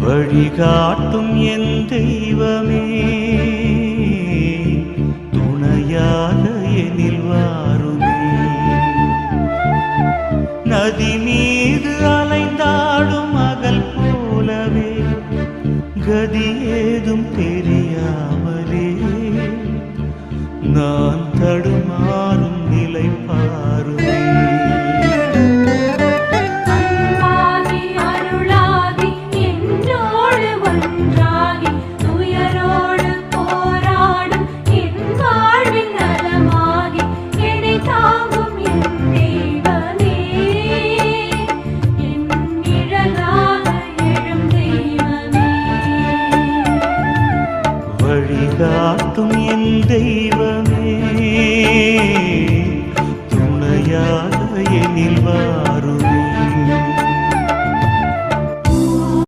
வழிகாட்டும் என் தெய்வமே, துணையாக எனில் வாருமே. நதி மீது அலைந்தாடும் மகள் போலவே, கதி ஏதும் தெரியாமலே நான்